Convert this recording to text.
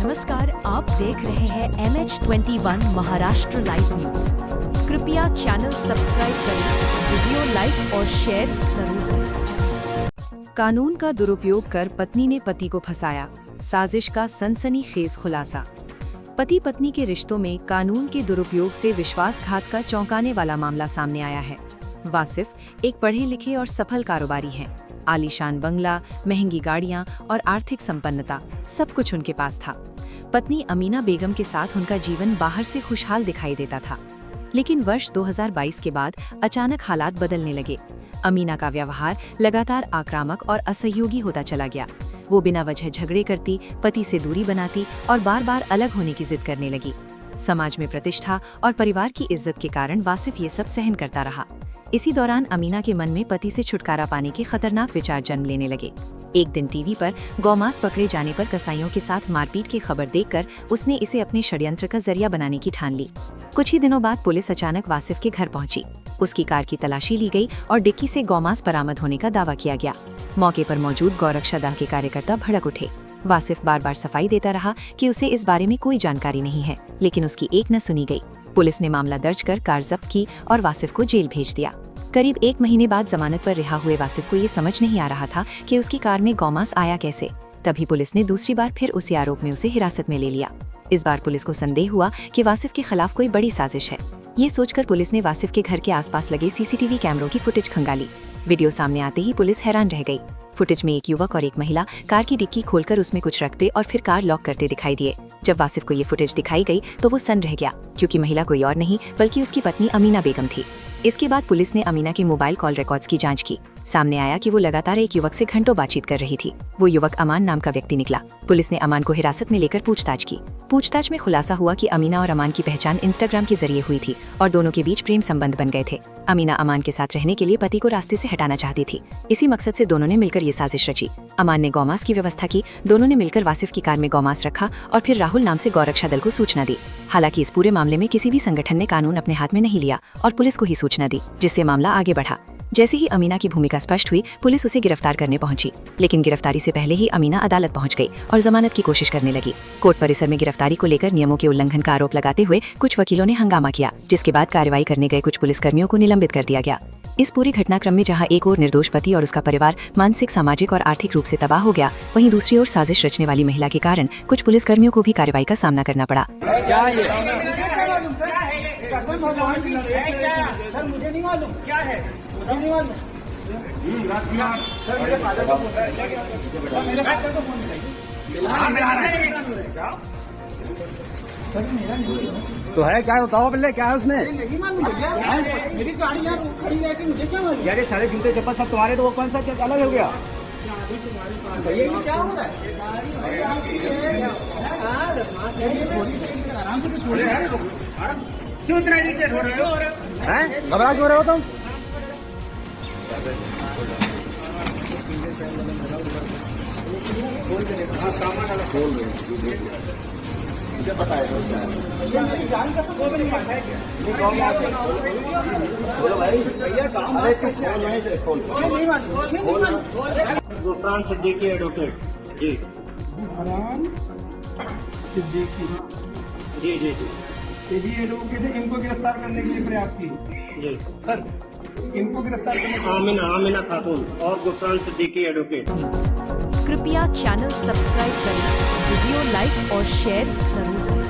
नमस्कार, आप देख रहे हैं MH21 महाराष्ट्र लाइव न्यूज। कृपया चैनल सब्सक्राइब करें, वीडियो लाइक और शेयर जरूर करें। कानून का दुरुपयोग कर पत्नी ने पति को फंसाया, साजिश का सनसनीखेज खुलासा। पति पत्नी के रिश्तों में कानून के दुरुपयोग से विश्वासघात का चौंकाने वाला मामला सामने आया है। वासिफ एक पढ़े लिखे और सफल कारोबारी हैं। आलीशान बंगला, महंगी गाड़ियां और आर्थिक संपन्नता सब कुछ उनके पास था। पत्नी अमीना बेगम के साथ उनका जीवन बाहर से खुशहाल दिखाई देता था, लेकिन वर्ष 2022 के बाद अचानक हालात बदलने लगे। अमीना का व्यवहार लगातार आक्रामक और असहयोगी होता चला गया। वो बिना वजह झगड़े करती, पति से दूरी बनाती और बार बार अलग होने की जिद करने लगी। समाज में प्रतिष्ठा और परिवार की इज्जत के कारण वासिफ ये सब सहन करता रहा। इसी दौरान अमीना के मन में पति से छुटकारा पाने के खतरनाक विचार जन्म लेने लगे। एक दिन टीवी पर गौमांस पकड़े जाने पर कसाईयों के साथ मारपीट की खबर देखकर उसने इसे अपने षड्यंत्र का जरिया बनाने की ठान ली। कुछ ही दिनों बाद पुलिस अचानक वासिफ के घर पहुंची। उसकी कार की तलाशी ली गई और डिक्की से गौमांस बरामद होने का दावा किया गया। मौके पर मौजूद गौरक्षा दल के कार्यकर्ता भड़क उठे। वासिफ बार बार सफाई देता रहा कि उसे इस बारे में कोई जानकारी नहीं है, लेकिन उसकी एक न सुनी गई। पुलिस ने मामला दर्ज कर कार जब्त की और वासिफ को जेल भेज दिया। करीब 1 महीने बाद जमानत पर रिहा हुए वासिफ को ये समझ नहीं आ रहा था कि उसकी कार में गौमांस आया कैसे। तभी पुलिस ने दूसरी बार फिर उसी आरोप में उसे हिरासत में ले लिया। इस बार पुलिस को संदेह हुआ कि वासिफ के खिलाफ कोई बड़ी साजिश है। ये सोचकर पुलिस ने वासिफ के घर के आसपास लगे सीसीटीवी कैमरों की फुटेज खंगाली। वीडियो सामने आते ही पुलिस हैरान रह गई। फुटेज में एक युवक और एक महिला कार की डिक्की खोलकर उसमें कुछ रखते और फिर कार लॉक करते दिखाई दिए। जब वासिफ को ये फुटेज दिखाई गई तो वो सन्न रह गया, क्योंकि महिला कोई और नहीं बल्कि उसकी पत्नी अमीना बेगम थी। इसके बाद पुलिस ने अमीना के मोबाइल कॉल रिकॉर्ड्स की जांच की। सामने आया कि वो लगातार एक युवक से घंटों बातचीत कर रही थी। वो युवक अमान नाम का व्यक्ति निकला। पुलिस ने अमान को हिरासत में लेकर पूछताछ की। पूछताछ में खुलासा हुआ कि अमीना और अमान की पहचान इंस्टाग्राम के जरिए हुई थी और दोनों के बीच प्रेम संबंध बन गए थे। अमीना अमान के साथ रहने के लिए पति को रास्ते से हटाना चाहती थी। इसी मकसद से दोनों ने मिलकर ये साजिश रची। अमान ने गौमांस की व्यवस्था की। दोनों ने मिलकर वासिफ की कार में गौमांस रखा और फिर राहुल नाम से गौरक्षा दल को सूचना दी। हालांकि इस पूरे मामले में किसी भी संगठन ने कानून अपने हाथ में नहीं लिया और पुलिस को ही सूचना दी, जिससे मामला आगे बढ़ा। जैसे ही अमीना की भूमिका स्पष्ट हुई, पुलिस उसे गिरफ्तार करने पहुंची, लेकिन गिरफ्तारी से पहले ही अमीना अदालत पहुंच गई और जमानत की कोशिश करने लगी। कोर्ट परिसर में गिरफ्तारी को लेकर नियमों के उल्लंघन का आरोप लगाते हुए कुछ वकीलों ने हंगामा किया, जिसके बाद कार्रवाई करने गए कुछ पुलिसकर्मियों को निलंबित कर दिया गया। इस पूरे घटनाक्रम में जहां एक ओर निर्दोष पति और उसका परिवार मानसिक, सामाजिक और आर्थिक रूप से तबाह हो गया, वहीं दूसरी ओर साजिश रचने वाली महिला के कारण कुछ पुलिसकर्मियों को भी कार्रवाई का सामना करना पड़ा। तो है क्या, बताओ पहले क्या है उसमें? मेरी गाड़ी यार खड़ी रहती, मुझे क्या मालूम? यार ये सारे जूते चप्पल सब तुम्हारे, तो वो कौन सा क्या अलग हो गया? भैया ये क्या हो रहा है? आराम से छोड़े यार, क्यों इतना इरिटेट हो रहे हो? हैं? घबरा क्यों रहे हो तुम? मुझे पता है गुफरान सिद्दीकी एडवोकेट जी। सिद्दीकी जी जी जी ये एडवोकेट है, इनको गिरफ्तार करने के लिए प्रयास की जी सर। इनको गिरफ्तार करने आमिना खातून और गुफरान सिद्दीकी एडवोकेट। कृपया चैनल सब्सक्राइब करें, वीडियो लाइक और शेयर जरूर करें।